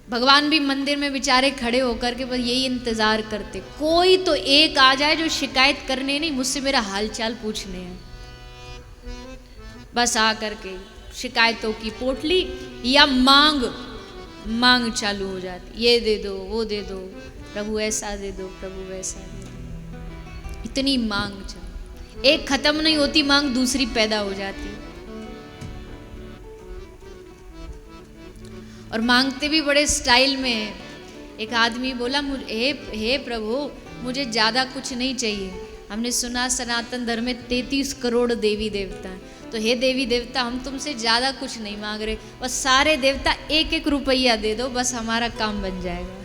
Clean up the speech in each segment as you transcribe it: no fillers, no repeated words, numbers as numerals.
भगवान भी मंदिर में बेचारे खड़े होकर के बस यही इंतजार करते, कोई तो एक आ जाए जो शिकायत करने नहीं, मुझसे मेरा हालचाल पूछने है। बस आ करके शिकायतों की पोटली या मांग चालू हो जाती, ये दे दो, वो दे दो, प्रभु ऐसा दे दो, प्रभु वैसा दे दो। इतनी मांग चल, एक खत्म नहीं होती मांग, दूसरी पैदा हो जाती। और मांगते भी बड़े स्टाइल में है। एक आदमी बोला, हे प्रभु, मुझे ज़्यादा कुछ नहीं चाहिए। हमने सुना सनातन धर्म में 33 करोड़ देवी देवता हैं, तो हे देवी देवता, हम तुमसे ज़्यादा कुछ नहीं मांग रहे, बस सारे देवता 1-1 रुपया दे दो, बस हमारा काम बन जाएगा।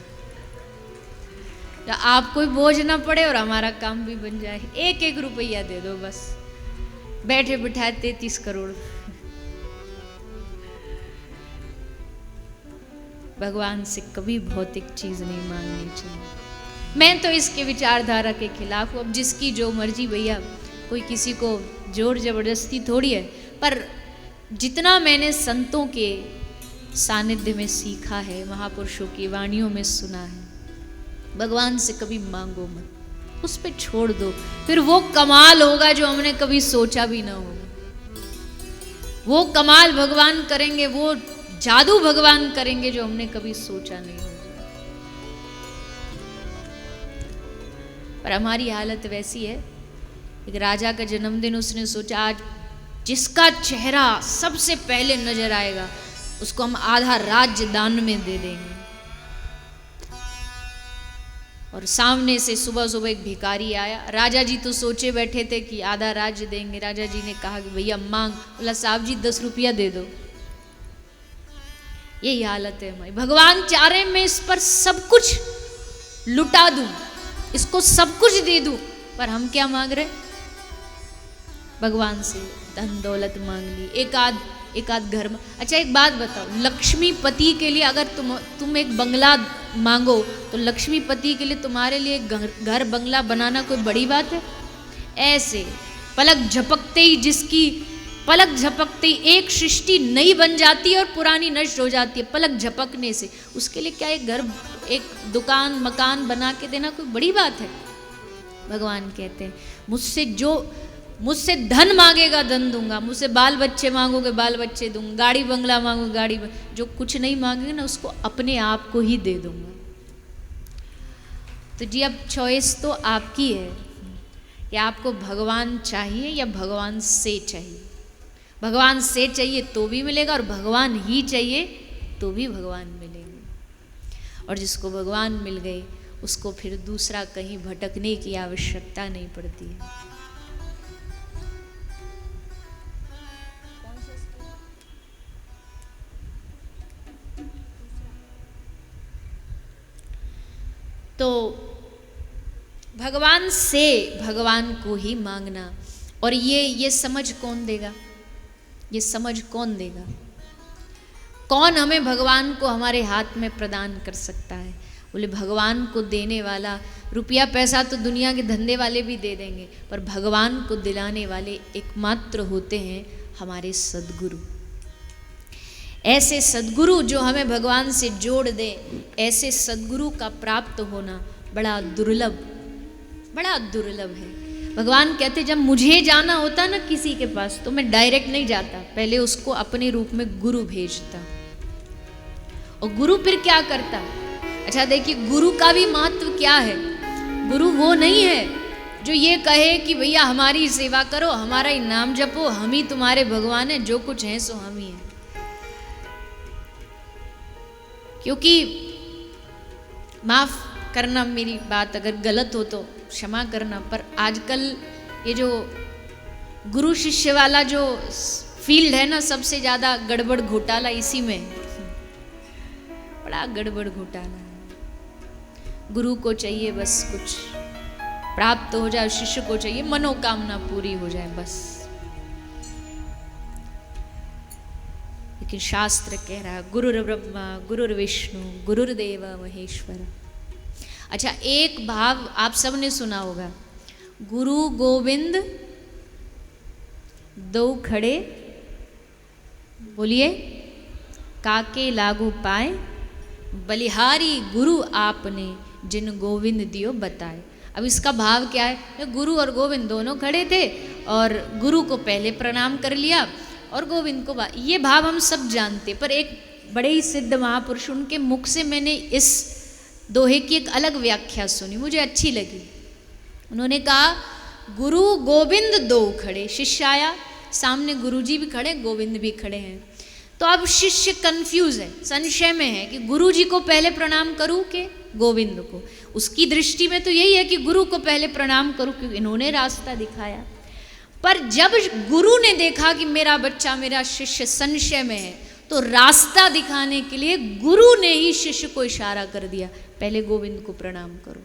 आपको भी बोझ ना पड़े और हमारा काम भी बन जाए, 1-1 रुपया दे दो बस। बैठे बिठाए 33 करोड़। भगवान से कभी भौतिक चीज नहीं मांगनी चाहिए। मैं तो इसके विचारधारा के खिलाफ हूँ। अब जिसकी जो मर्जी भैया, कोई किसी को जोर जबरदस्ती थोड़ी है, पर जितना मैंने संतों के सानिध्य में सीखा है, महापुरुषों की वाणियों में सुना है, भगवान से कभी मांगो मत, उस पे छोड़ दो, फिर वो कमाल होगा जो हमने कभी सोचा भी ना होगा। वो कमाल भगवान करेंगे, वो जादू भगवान करेंगे जो हमने कभी सोचा नहीं होगा। पर हमारी हालत वैसी है, एक राजा का जन्मदिन, उसने सोचा आज जिसका चेहरा सबसे पहले नजर आएगा उसको हम आधा राज्य दान में दे देंगे। और सामने से सुबह सुबह एक भिखारी आया। राजा जी तो सोचे बैठे थे कि आधा राज्य देंगे। राजा जी ने कहा कि भैया मांग। बोला साहब जी 10 रुपया दे दो। यही हालत है हमारी। भगवान चाह रहे मैं इस पर सब कुछ लुटा दूं, इसको सब कुछ दे दूं, पर हम क्या मांग रहे? भगवान से धन दौलत मांग ली, एक आध घर में। अच्छा एक बात बताओ, लक्ष्मीपति के लिए अगर तुम एक बंगला मांगो तो लक्ष्मीपति के लिए तुम्हारे लिए घर बंगला बनाना कोई बड़ी बात है? ऐसे पलक झपकते ही पलक झपकते ही एक सृष्टि नई बन जाती है और पुरानी नष्ट हो जाती है पलक झपकने से। उसके लिए क्या एक घर, एक दुकान मकान बना के देना कोई बड़ी बात है? भगवान कहते हैं मुझसे धन मांगेगा धन दूंगा, मुझसे बाल बच्चे मांगोगे बाल बच्चे दूंगा, गाड़ी बंगला मांगोगे गाड़ी जो कुछ नहीं मांगेगे ना उसको अपने आप को ही दे दूंगा। तो जी अब चॉइस तो आपकी है कि आपको भगवान चाहिए या भगवान से चाहिए। भगवान से चाहिए तो भी मिलेगा और भगवान ही चाहिए तो भी भगवान मिलेंगे। और जिसको भगवान मिल गए उसको फिर दूसरा कहीं भटकने की आवश्यकता नहीं पड़ती है। तो भगवान से भगवान को ही मांगना। और ये समझ कौन देगा? ये समझ कौन देगा? कौन हमें भगवान को हमारे हाथ में प्रदान कर सकता है? बोले भगवान को देने वाला, रुपया पैसा तो दुनिया के धंधे वाले भी दे देंगे, पर भगवान को दिलाने वाले एकमात्र होते हैं हमारे सद्गुरु। ऐसे सद्गुरु जो हमें भगवान से जोड़ दे, ऐसे सद्गुरु का प्राप्त होना बड़ा दुर्लभ है। भगवान कहते जब मुझे जाना होता ना किसी के पास तो मैं डायरेक्ट नहीं जाता, पहले उसको अपने रूप में गुरु भेजता। और गुरु फिर क्या करता? अच्छा देखिए गुरु का भी महत्व क्या है। गुरु वो नहीं है जो ये कहे कि भैया हमारी सेवा करो, हमारा ही नाम जपो, हम ही तुम्हारे भगवान हैं, जो कुछ हैं सो हम ही हैं। क्योंकि माफ करना मेरी बात अगर गलत हो तो क्षमा करना, पर आजकल ये जो गुरु शिष्य वाला जो फील्ड है ना, सबसे ज़्यादा गड़बड़ घोटाला इसी में, बड़ा गड़बड़ घोटाला है। गुरु को चाहिए बस कुछ प्राप्त हो जाए, शिष्य को चाहिए मनोकामना पूरी हो जाए बस। लेकिन शास्त्र कह रहा है गुरुर् ब्रह्मा गुरुर्विष्णु गुरुर्देव महेश्वर। अच्छा एक भाव आप सब ने सुना होगा, गुरु गोविंद दो खड़े, बोलिए काके लागू पाए बलिहारी गुरु आपने जिन गोविंद दियो बताए। अब इसका भाव क्या है? गुरु और गोविंद दोनों खड़े थे और गुरु को पहले प्रणाम कर लिया और गोविंद को ये भाव हम सब जानते, पर एक बड़े ही सिद्ध महापुरुष उनके मुख से मैंने इस दोहे की एक अलग व्याख्या सुनी, मुझे अच्छी लगी। उन्होंने कहा गुरु गोविंद दो खड़े, शिष्य आया, सामने गुरुजी भी खड़े, गोविंद भी खड़े हैं। तो अब शिष्य कंफ्यूज है, संशय में है कि गुरुजी को पहले प्रणाम करूं कि गोविंद को। उसकी दृष्टि में तो यही है कि गुरु को पहले प्रणाम करूं क्योंकि इन्होंने रास्ता दिखाया। पर जब गुरु ने देखा कि मेरा बच्चा, मेरा शिष्य संशय में है, तो रास्ता दिखाने के लिए गुरु ने ही शिष्य को इशारा कर दिया, पहले गोविंद को प्रणाम करो।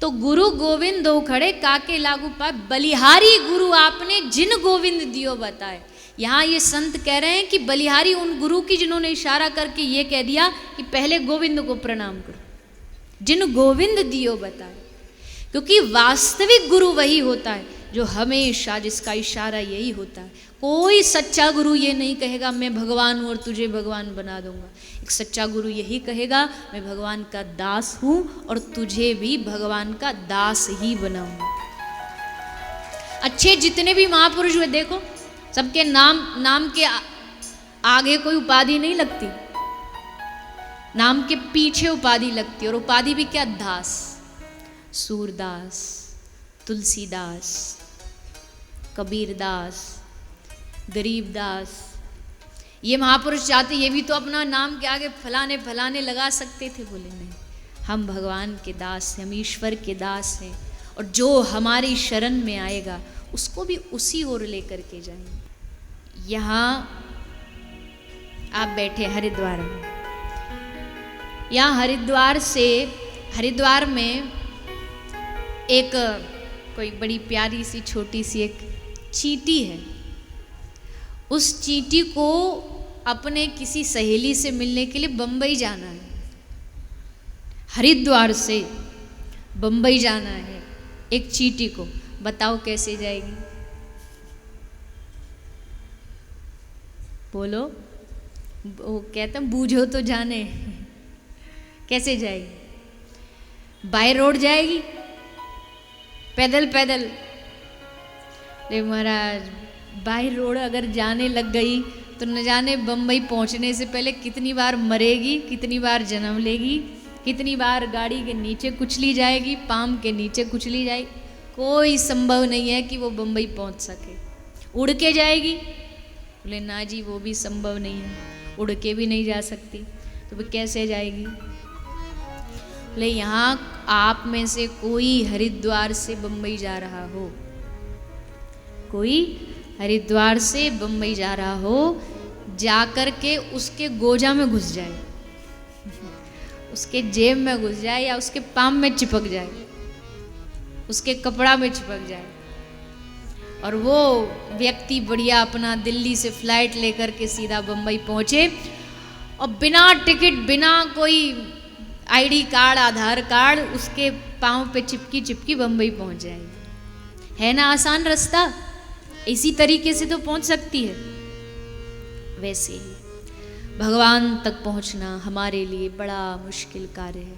तो गुरु गोविंद दो खड़े, काके लागू पाए, बलिहारी गुरु आपने जिन गोविंद दियो बताए। यहाँ ये संत कह रहे हैं कि बलिहारी उन गुरु की जिन्होंने इशारा करके ये कह दिया कि पहले गोविंद को प्रणाम करो, जिन गोविंद दियो बताए। क्योंकि वास्तविक गुरु वही होता है जो हमेशा, जिसका इशारा यही होता है। कोई सच्चा गुरु ये नहीं कहेगा मैं भगवान हूँ और तुझे भगवान बना दूंगा। एक सच्चा गुरु यही कहेगा मैं भगवान का दास हूँ और तुझे भी भगवान का दास ही बनाऊंगा। अच्छे जितने भी महापुरुष हुए देखो, सबके नाम के आगे कोई उपाधि नहीं लगती, नाम के पीछे उपाधि लगती, और उपाधि भी क्या? दास। सूरदास, तुलसीदास, कबीरदास, गरीबदास। ये महापुरुष चाहते ये भी तो अपना नाम के आगे फलाने फलाने लगा सकते थे, बोले नहीं, हम भगवान के दास हैं, हम ईश्वर के दास हैं, और जो हमारी शरण में आएगा उसको भी उसी ओर लेकर के जाएंगे। यहाँ आप बैठे हरिद्वार में, यहाँ हरिद्वार में एक कोई बड़ी प्यारी सी छोटी सी एक चींटी है। उस चींटी को अपने किसी सहेली से मिलने के लिए बम्बई जाना है, हरिद्वार से बम्बई जाना है एक चींटी को। बताओ कैसे जाएगी? बोलो। वो कहते हैं बूझो तो जाने कैसे जाएगी? बाय रोड जाएगी, पैदल पैदल? ले महाराज, बाय रोड अगर जाने लग गई तो न जाने बम्बई पहुंचने से पहले कितनी बार मरेगी, कितनी बार जन्म लेगी, कितनी बार गाड़ी के नीचे कुचली जाएगी, पाम के नीचे कुचली जाएगी। कोई संभव नहीं है कि वो बम्बई पहुंच सके। उड़ के जाएगी? बोले ना जी, वो भी संभव नहीं है, उड़ के भी नहीं जा सकती, तो वो कैसे जाएगी? बोले यहाँ आप में से कोई हरिद्वार से बम्बई जा रहा हो, कोई हरिद्वार से बम्बई जा रहा हो, जाकर के उसके गोजा में घुस जाए, उसके जेब में घुस जाए, या उसके पाम में चिपक जाए, उसके कपड़ा में चिपक जाए, और वो व्यक्ति बढ़िया अपना दिल्ली से फ्लाइट लेकर के सीधा बम्बई पहुंचे, और बिना टिकट, बिना कोई आईडी कार्ड, आधार कार्ड, उसके पाँव पे चिपकी चिपकी बम्बई पहुंच जाएगी। है ना आसान रास्ता? इसी तरीके से तो पहुंच सकती है। वैसे ही भगवान तक पहुंचना हमारे लिए बड़ा मुश्किल कार्य है,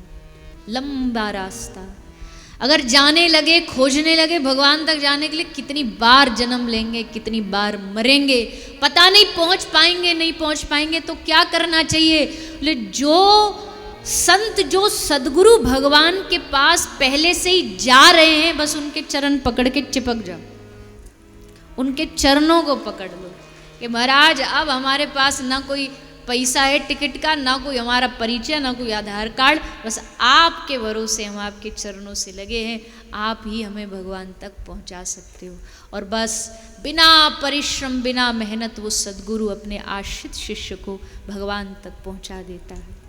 लंबा रास्ता। अगर जाने लगे, खोजने लगे भगवान तक जाने के लिए, कितनी बार जन्म लेंगे, कितनी बार मरेंगे, पता नहीं पहुंच पाएंगे नहीं पहुंच पाएंगे। तो क्या करना चाहिए? जो संत, जो सदगुरु भगवान के पास पहले से ही जा रहे हैं, बस उनके चरण पकड़ के चिपक जाओ, उनके चरणों को पकड़ लो कि महाराज अब हमारे पास ना कोई पैसा है टिकट का, ना कोई हमारा परिचय, ना कोई आधार कार्ड, बस आपके भरोसे हम आपके चरणों से लगे हैं, आप ही हमें भगवान तक पहुंचा सकते हो। और बस बिना परिश्रम, बिना मेहनत वो सदगुरु अपने आश्रित शिष्य को भगवान तक पहुंचा देता है।